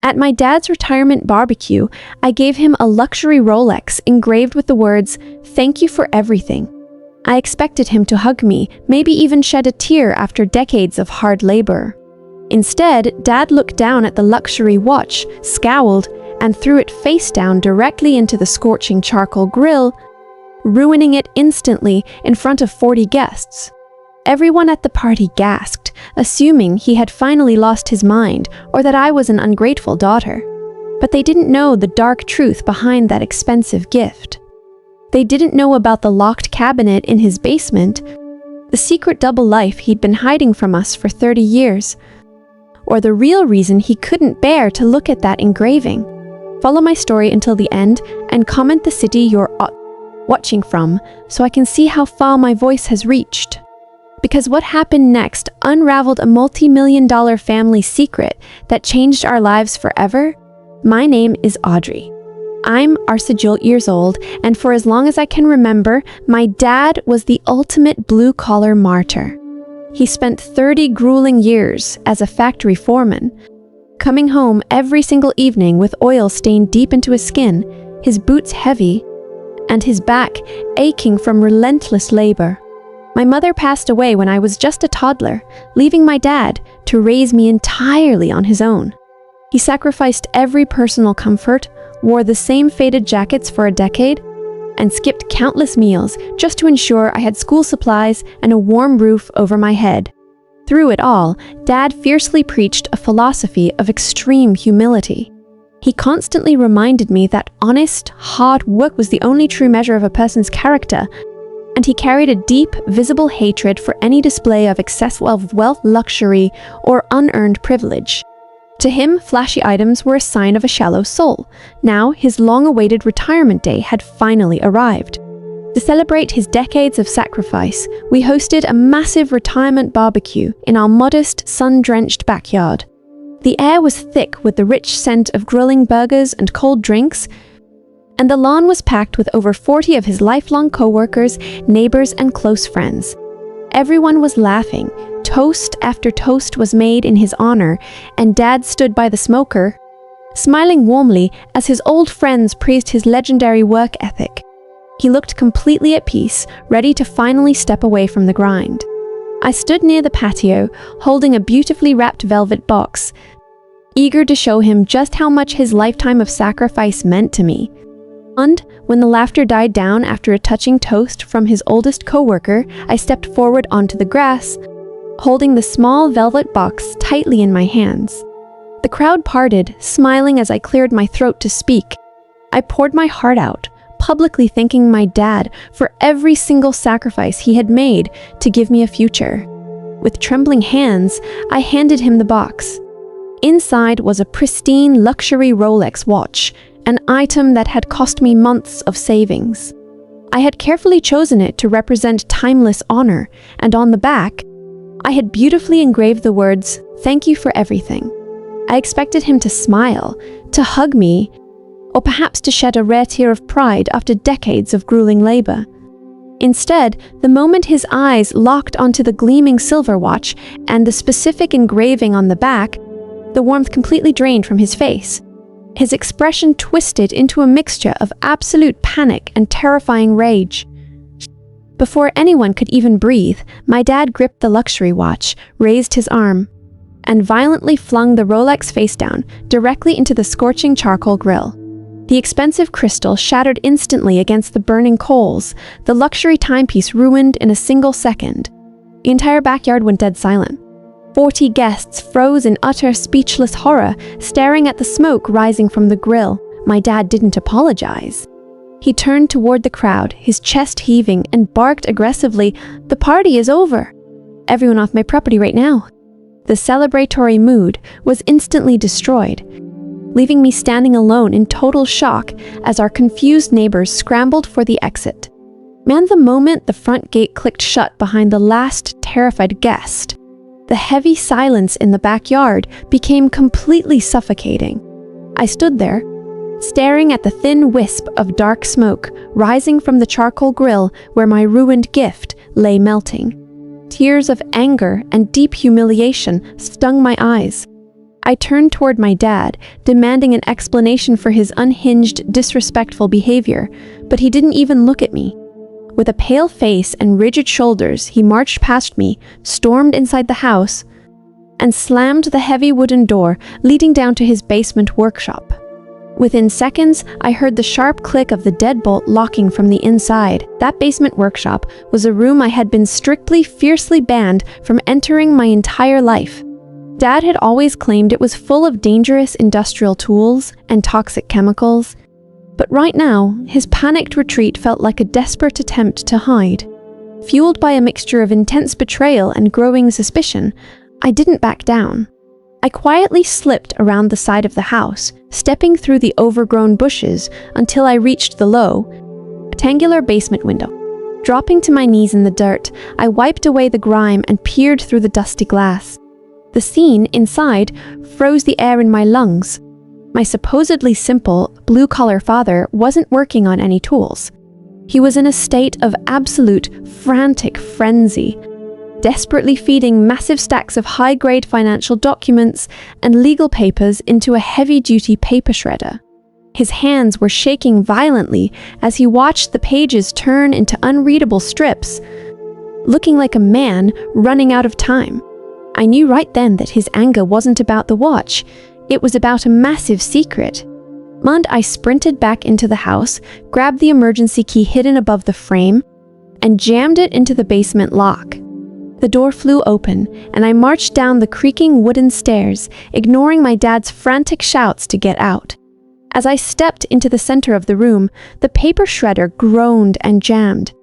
At my dad's retirement barbecue, I gave him a luxury Rolex engraved with the words, "Thank you for everything." I expected him to hug me, maybe even shed a tear after decades of hard labor. Instead, Dad looked down at the luxury watch, scowled, and threw it face down directly into the scorching charcoal grill, ruining it instantly in front of 40 guests. Everyone at the party gasped, assuming he had finally lost his mind or that I was an ungrateful daughter. But they didn't know the dark truth behind that expensive gift. They didn't know about the locked cabinet in his basement, the secret double life he'd been hiding from us for 30 years, or the real reason he couldn't bear to look at that engraving. Follow my story until the end and comment the city you're watching from so I can see how far my voice has reached. Because what happened next unraveled a multi-million-dollar family secret that changed our lives forever. My name is Audrey. I'm 8 years old, and for as long as I can remember, my dad was the ultimate blue-collar martyr. He spent 30 grueling years as a factory foreman, coming home every single evening with oil stained deep into his skin, his boots heavy, and his back aching from relentless labor. My mother passed away when I was just a toddler, leaving my dad to raise me entirely on his own. He sacrificed every personal comfort, wore the same faded jackets for a decade, and skipped countless meals just to ensure I had school supplies and a warm roof over my head. Through it all, Dad fiercely preached a philosophy of extreme humility. He constantly reminded me that honest, hard work was the only true measure of a person's character, and he carried a deep, visible hatred for any display of excess of wealth, luxury, or unearned privilege. To him, flashy items were a sign of a shallow soul. Now, his long-awaited retirement day had finally arrived. To celebrate his decades of sacrifice, we hosted a massive retirement barbecue in our modest, sun-drenched backyard. The air was thick with the rich scent of grilling burgers and cold drinks, and the lawn was packed with over 40 of his lifelong co-workers, neighbors, and close friends. Everyone was laughing. Toast after toast was made in his honor, and Dad stood by the smoker, smiling warmly as his old friends praised his legendary work ethic. He looked completely at peace, ready to finally step away from the grind. I stood near the patio, holding a beautifully wrapped velvet box, eager to show him just how much his lifetime of sacrifice meant to me. And when the laughter died down after a touching toast from his oldest co-worker, I stepped forward onto the grass, holding the small velvet box tightly in my hands. The crowd parted, smiling as I cleared my throat to speak. I poured my heart out, publicly thanking my dad for every single sacrifice he had made to give me a future. With trembling hands, I handed him the box. Inside was a pristine luxury Rolex watch, an item that had cost me months of savings. I had carefully chosen it to represent timeless honor, and on the back, I had beautifully engraved the words, "Thank you for everything." I expected him to smile, to hug me, or perhaps to shed a rare tear of pride after decades of grueling labor. Instead, the moment his eyes locked onto the gleaming silver watch and the specific engraving on the back, the warmth completely drained from his face. His expression twisted into a mixture of absolute panic and terrifying rage. Before anyone could even breathe, my dad gripped the luxury watch, raised his arm, and violently flung the Rolex face down, directly into the scorching charcoal grill. The expensive crystal shattered instantly against the burning coals, the luxury timepiece ruined in a single second. The entire backyard went dead silent. 40 guests froze in utter speechless horror, staring at the smoke rising from the grill. My dad didn't apologize. He turned toward the crowd, his chest heaving, and barked aggressively, "The party is over. Everyone off my property right now." The celebratory mood was instantly destroyed, leaving me standing alone in total shock as our confused neighbors scrambled for the exit. And the moment the front gate clicked shut behind the last terrified guest, the heavy silence in the backyard became completely suffocating. I stood there, staring at the thin wisp of dark smoke rising from the charcoal grill where my ruined gift lay melting. Tears of anger and deep humiliation stung my eyes. I turned toward my dad, demanding an explanation for his unhinged, disrespectful behavior, but he didn't even look at me. With a pale face and rigid shoulders, he marched past me, stormed inside the house, and slammed the heavy wooden door leading down to his basement workshop. Within seconds, I heard the sharp click of the deadbolt locking from the inside. That basement workshop was a room I had been strictly, fiercely banned from entering my entire life. Dad had always claimed it was full of dangerous industrial tools and toxic chemicals, but right now, his panicked retreat felt like a desperate attempt to hide. Fueled by a mixture of intense betrayal and growing suspicion, I didn't back down. I quietly slipped around the side of the house, stepping through the overgrown bushes until I reached the low, rectangular basement window. Dropping to my knees in the dirt, I wiped away the grime and peered through the dusty glass. The scene inside froze the air in my lungs. My supposedly simple, blue-collar father wasn't working on any tools. He was in a state of absolute, frantic frenzy, desperately feeding massive stacks of high-grade financial documents and legal papers into a heavy-duty paper shredder. His hands were shaking violently as he watched the pages turn into unreadable strips, looking like a man running out of time. I knew right then that his anger wasn't about the watch. It was about a massive secret. I sprinted back into the house, grabbed the emergency key hidden above the frame, and jammed it into the basement lock. The door flew open, and I marched down the creaking wooden stairs, ignoring my dad's frantic shouts to get out. As I stepped into the center of the room, the paper shredder groaned and jammed,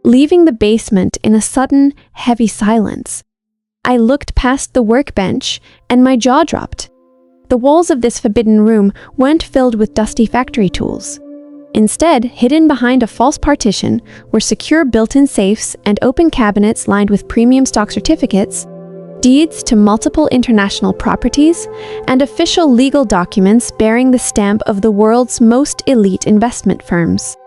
leaving the basement in a sudden, heavy silence. I looked past the workbench, and my jaw dropped. The walls of this forbidden room weren't filled with dusty factory tools. Instead, hidden behind a false partition were secure built-in safes and open cabinets lined with premium stock certificates, deeds to multiple international properties, and official legal documents bearing the stamp of the world's most elite investment firms.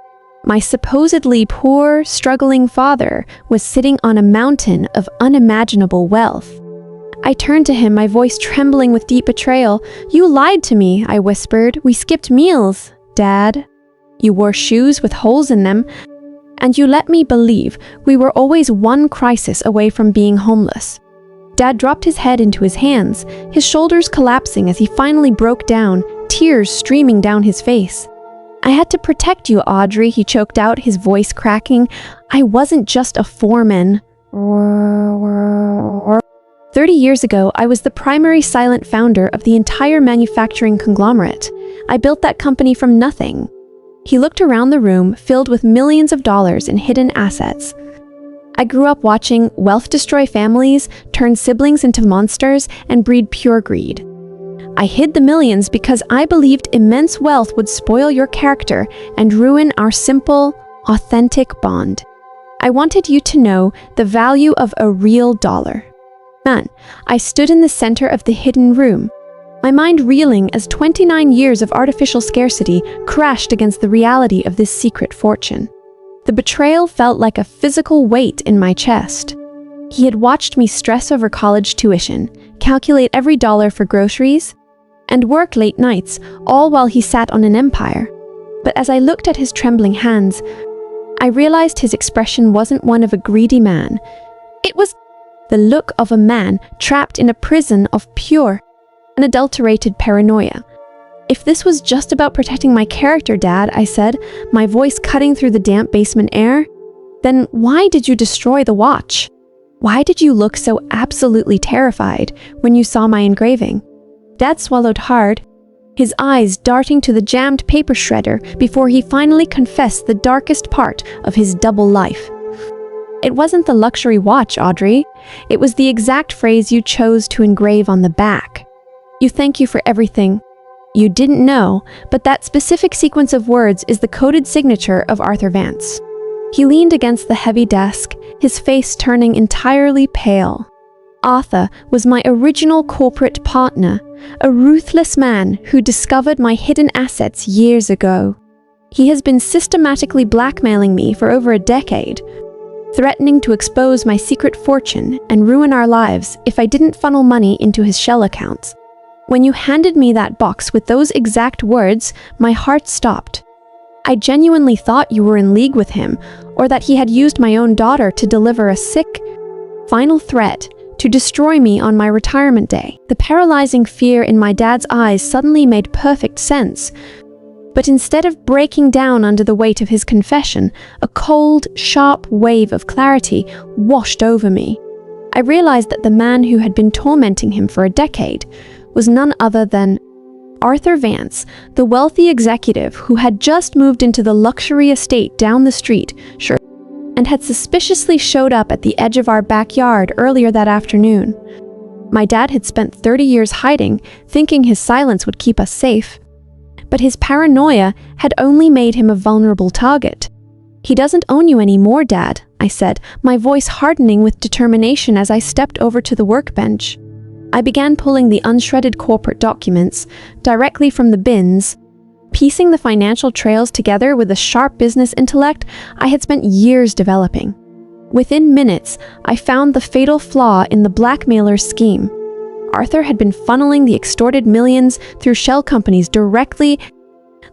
My supposedly poor, struggling father was sitting on a mountain of unimaginable wealth. I turned to him, my voice trembling with deep betrayal. "You lied to me," I whispered. "We skipped meals, Dad. You wore shoes with holes in them, and you let me believe we were always one crisis away from being homeless." Dad dropped his head into his hands, his shoulders collapsing as he finally broke down, tears streaming down his face. "I had to protect you, Audrey," he choked out, his voice cracking. "I wasn't just a foreman." 30 years ago, I was the primary silent founder of the entire manufacturing conglomerate. I built that company from nothing. He looked around the room, filled with millions of dollars in hidden assets. I grew up watching wealth destroy families, turn siblings into monsters, and breed pure greed. I hid the millions because I believed immense wealth would spoil your character and ruin our simple, authentic bond. I wanted you to know the value of a real dollar. I stood in the center of the hidden room, my mind reeling as 29 years of artificial scarcity crashed against the reality of this secret fortune. The betrayal felt like a physical weight in my chest. He had watched me stress over college tuition, calculate every dollar for groceries, and work late nights, all while he sat on an empire. But as I looked at his trembling hands, I realized his expression wasn't one of a greedy man. It was the look of a man trapped in a prison of pure, unadulterated paranoia. "If this was just about protecting my character, Dad," I said, my voice cutting through the damp basement air, "then why did you destroy the watch? Why did you look so absolutely terrified when you saw my engraving?" Dad swallowed hard, his eyes darting to the jammed paper shredder before he finally confessed the darkest part of his double life. "It wasn't the luxury watch, Audrey. It was the exact phrase you chose to engrave on the back. You thank you for everything. You didn't know, but that specific sequence of words is the coded signature of Arthur Vance." He leaned against the heavy desk, his face turning entirely pale. "Arthur was my original corporate partner, a ruthless man who discovered my hidden assets years ago. He has been systematically blackmailing me for over a decade, threatening to expose my secret fortune and ruin our lives if I didn't funnel money into his shell accounts. When you handed me that box with those exact words, my heart stopped. I genuinely thought you were in league with him, or that he had used my own daughter to deliver a sick, final threat to destroy me on my retirement day. The paralyzing fear in my dad's eyes suddenly made perfect sense. But instead of breaking down under the weight of his confession, a cold, sharp wave of clarity washed over me. I realized that the man who had been tormenting him for a decade was none other than Arthur Vance, the wealthy executive who had just moved into the luxury estate down the street, and had suspiciously showed up at the edge of our backyard earlier that afternoon. My dad had spent 30 years hiding, thinking his silence would keep us safe. But his paranoia had only made him a vulnerable target. "He doesn't own you anymore, Dad," I said, my voice hardening with determination as I stepped over to the workbench. I began pulling the unshredded corporate documents directly from the bins, piecing the financial trails together with the sharp business intellect I had spent years developing. Within minutes, I found the fatal flaw in the blackmailer's scheme. Arthur had been funneling the extorted millions through shell companies directly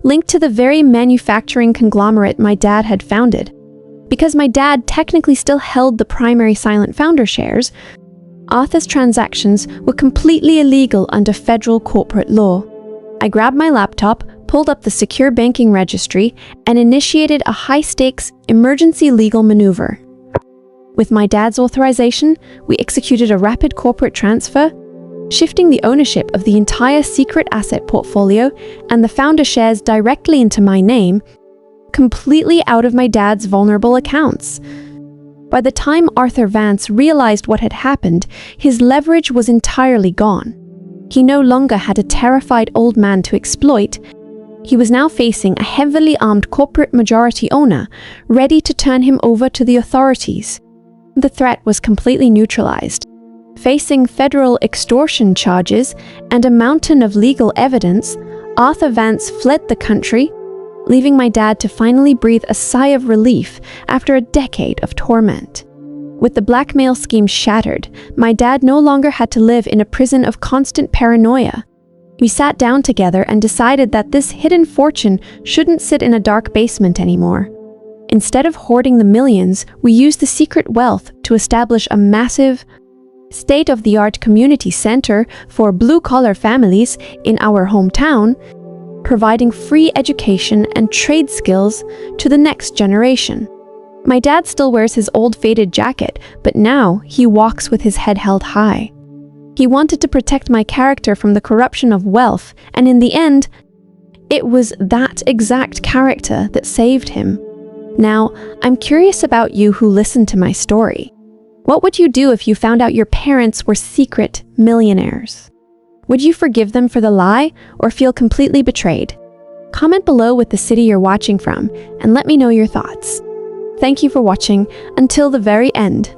linked to the very manufacturing conglomerate my dad had founded. Because my dad technically still held the primary silent founder shares, Arthur's transactions were completely illegal under federal corporate law. I grabbed my laptop, pulled up the secure banking registry, and initiated a high-stakes emergency legal maneuver. With my dad's authorization, we executed a rapid corporate transfer, shifting the ownership of the entire secret asset portfolio and the founder shares directly into my name, completely out of my dad's vulnerable accounts. By the time Arthur Vance realized what had happened, his leverage was entirely gone. He no longer had a terrified old man to exploit. He was now facing a heavily armed corporate majority owner, ready to turn him over to the authorities. The threat was completely neutralized. Facing federal extortion charges and a mountain of legal evidence, Arthur Vance fled the country, leaving my dad to finally breathe a sigh of relief after a decade of torment. With the blackmail scheme shattered, my dad no longer had to live in a prison of constant paranoia. We sat down together and decided that this hidden fortune shouldn't sit in a dark basement anymore. Instead of hoarding the millions, we used the secret wealth to establish a massive, state-of-the-art community center for blue-collar families in our hometown, providing free education and trade skills to the next generation. My dad still wears his old faded jacket, but now he walks with his head held high. He wanted to protect my character from the corruption of wealth, and in the end, it was that exact character that saved him. Now, I'm curious about you who listened to my story. What would you do if you found out your parents were secret millionaires? Would you forgive them for the lie or feel completely betrayed? Comment below with the city you're watching from and let me know your thoughts. Thank you for watching until the very end.